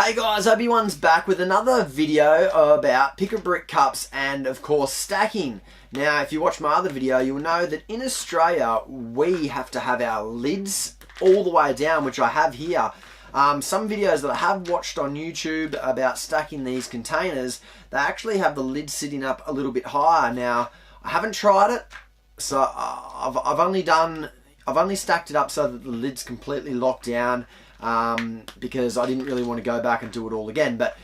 Hey guys, Obi-Wan's back with another video about pick-a-brick cups and of course stacking. Now if you watch my other video you'll know that in Australia we have to have our lids all the way down, which I have here. Some videos that I have watched on YouTube about stacking these containers, they actually have the lid sitting up a little bit higher. Now I haven't tried it, so I've only stacked it up so that the lid's completely locked down. Because I didn't really want to go back and do it all again. But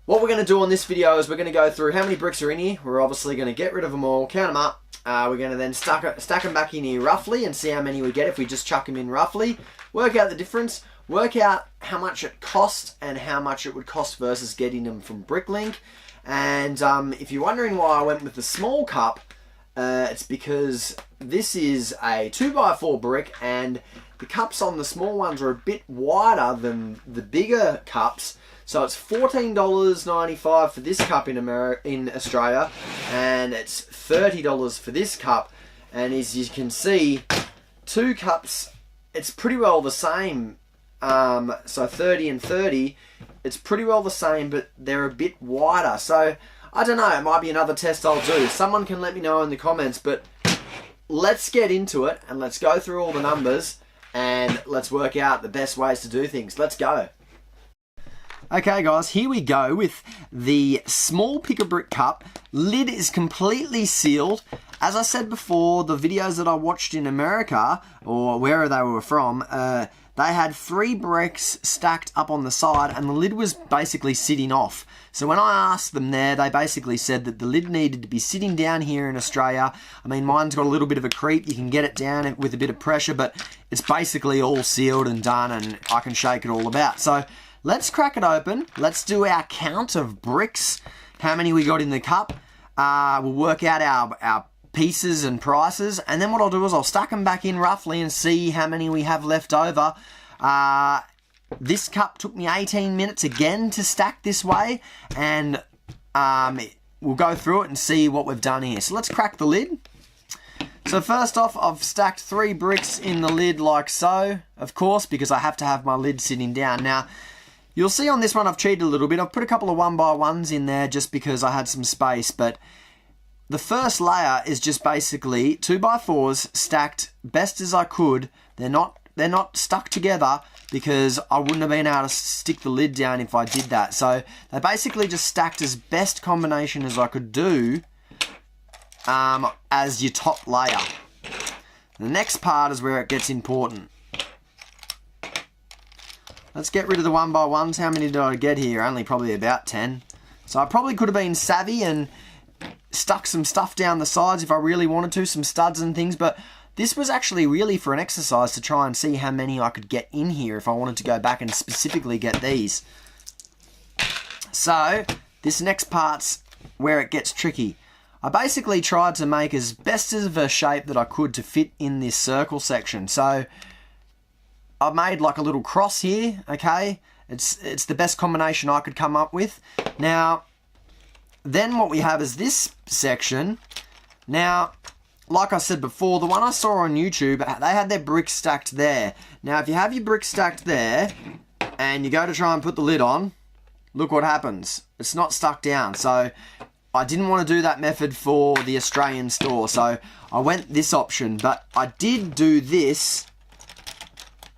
what we're going to do on this video is we're going to go through how many bricks are in here. We're obviously going to get rid of them all, count them up. We're going to then stack them back in here roughly and see how many we get if we just chuck them in roughly. Work out the difference. Work out how much it costs and how much it would cost versus getting them from Bricklink. And if you're wondering why I went with the small cup, it's because this is a 2x4 brick and the cups on the small ones are a bit wider than the bigger cups. So it's $14.95 for this cup in Australia, and it's $30 for this cup. And as you can see, two cups, it's pretty well the same. So 30 and 30, it's pretty well the same, but they're a bit wider. So I don't know, it might be another test I'll do. Someone can let me know in the comments, but let's get into it and let's go through all the numbers and let's work out the best ways to do things. Let's go. Okay guys, here we go with the small pick-a-brick cup. Lid is completely sealed. As I said before, the videos that I watched in America, or wherever they were from, they had 3 bricks stacked up on the side and the lid was basically sitting off. So when I asked them there, they basically said that the lid needed to be sitting down here in Australia. I mean, mine's got a little bit of a creep. You can get it down with a bit of pressure, but it's basically all sealed and done and I can shake it all about. So let's crack it open. Let's do our count of bricks, how many we got in the cup. We'll work out our pieces and prices, and then what I'll do is I'll stack them back in roughly and see how many we have left over. This cup took me 18 minutes again to stack this way, and we'll go through it and see what we've done here. So let's crack the lid. So first off, I've stacked 3 bricks in the lid like so, of course, because I have to have my lid sitting down. Now, you'll see on this one I've cheated a little bit. I've put a couple of 1x1s in there just because I had some space, but the first layer is just basically 2x4s stacked best as I could. They're not stuck together because I wouldn't have been able to stick the lid down if I did that. So they basically just stacked as best combination as I could do as your top layer. The next part is where it gets important. Let's get rid of the 1x1s. How many did I get here? Only probably about 10. So I probably could have been savvy and stuck some stuff down the sides if I really wanted to, some studs and things, but this was actually really for an exercise to try and see how many I could get in here if I wanted to go back and specifically get these. So this next part's where it gets tricky. I basically tried to make as best of a shape that I could to fit in this circle section. So I made like a little cross here, okay? It's the best combination I could come up with. Now, then what we have is this section. Now, like I said before, the one I saw on YouTube, they had their bricks stacked there. Now, if you have your bricks stacked there, and you go to try and put the lid on, look what happens. It's not stuck down. So, I didn't want to do that method for the Australian store, so I went this option. But I did do this,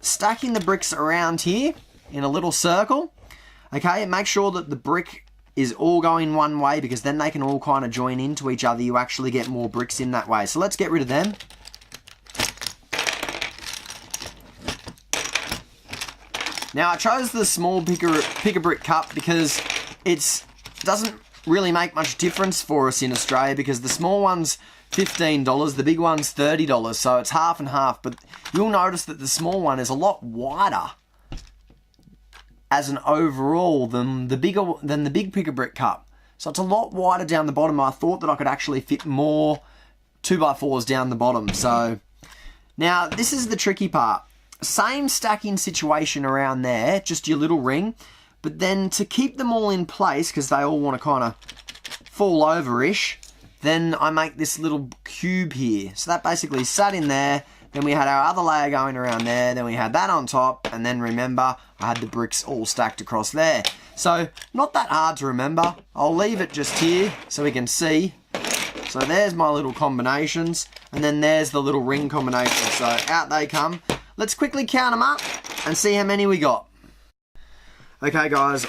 stacking the bricks around here in a little circle. Okay, make sure that the brick is all going one way because then they can all kind of join into each other. You actually get more bricks in that way. So let's get rid of them. Now I chose the small pick-a-brick cup because it doesn't really make much difference for us in Australia because the small one's $15, the big one's $30, so it's half and half. But you'll notice that the small one is a lot wider as an overall than the big pick-a-brick cup. So it's a lot wider down the bottom. I thought that I could actually fit more 2x4s down the bottom. So now this is the tricky part. Same stacking situation around there, just your little ring. But then to keep them all in place, because they all want to kind of fall over-ish, then I make this little cube here. So that basically sat in there. then we had our other layer going around there, then we had that on top, and then remember, I had the bricks all stacked across there. So, not that hard to remember. I'll leave it just here so we can see. So there's my little combinations, and then there's the little ring combination. So out they come. Let's quickly count them up and see how many we got. Okay guys,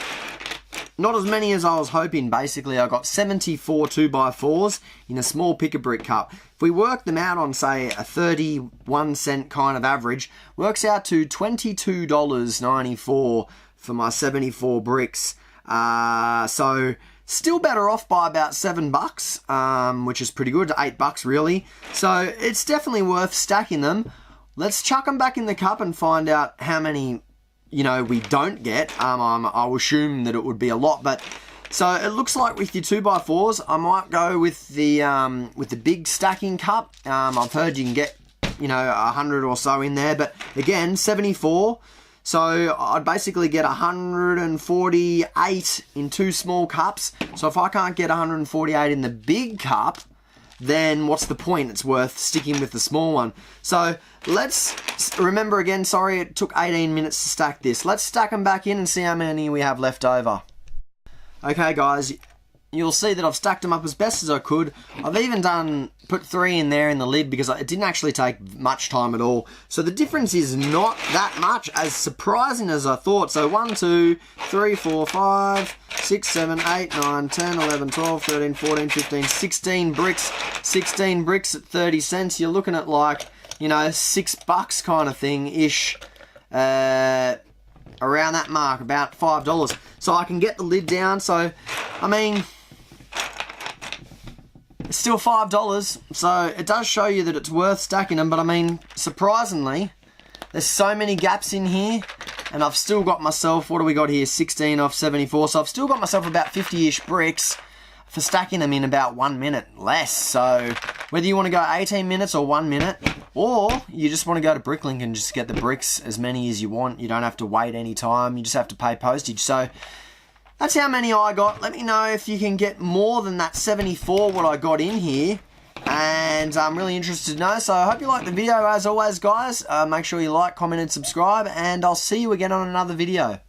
not as many as I was hoping. Basically, I got 74 2x4s in a small pick-a-brick cup. If we work them out on, say, a 31-cent kind of average, works out to $22.94 for my 74 bricks. So still better off by about $7, which is pretty good, $8 really. So it's definitely worth stacking them. Let's chuck them back in the cup and find out how many, you know, we don't get. I will assume that it would be a lot, but so it looks like with your 2x4s, I might go with the big stacking cup. I've heard you can get, you know, 100 or so in there, but again, 74. So I'd basically get 148 in two small cups. So if I can't get 148 in the big cup, then what's the point? It's worth sticking with the small one. So let's remember again, sorry, it took 18 minutes to stack this. Let's stack them back in and see how many we have left over. Okay guys, you'll see that I've stacked them up as best as I could. I've even put 3 in there in the lid because it didn't actually take much time at all. So the difference is not that much, as surprising as I thought. So 1, 2, 3, 4, 5, 6, 7, 8, 9, 10, 11, 12, 13, 14, 15, 16 bricks. 16 bricks at 30 cents. You're looking at like, you know, $6 kind of thing-ish. Around that mark, about $5. So I can get the lid down. So, I mean, it's still $5, so it does show you that it's worth stacking them, but I mean, surprisingly, there's so many gaps in here, and I've still got myself, what do we got here, 16 off 74, so I've still got myself about 50-ish bricks for stacking them in about 1 minute less. So whether you want to go 18 minutes or 1 minute, or you just want to go to Bricklink and just get the bricks as many as you want, you don't have to wait any time, you just have to pay postage. So that's how many I got. Let me know if you can get more than that 74 what I got in here. And I'm really interested to know. So I hope you liked the video as always, guys. Make sure you like, comment and subscribe. And I'll see you again on another video.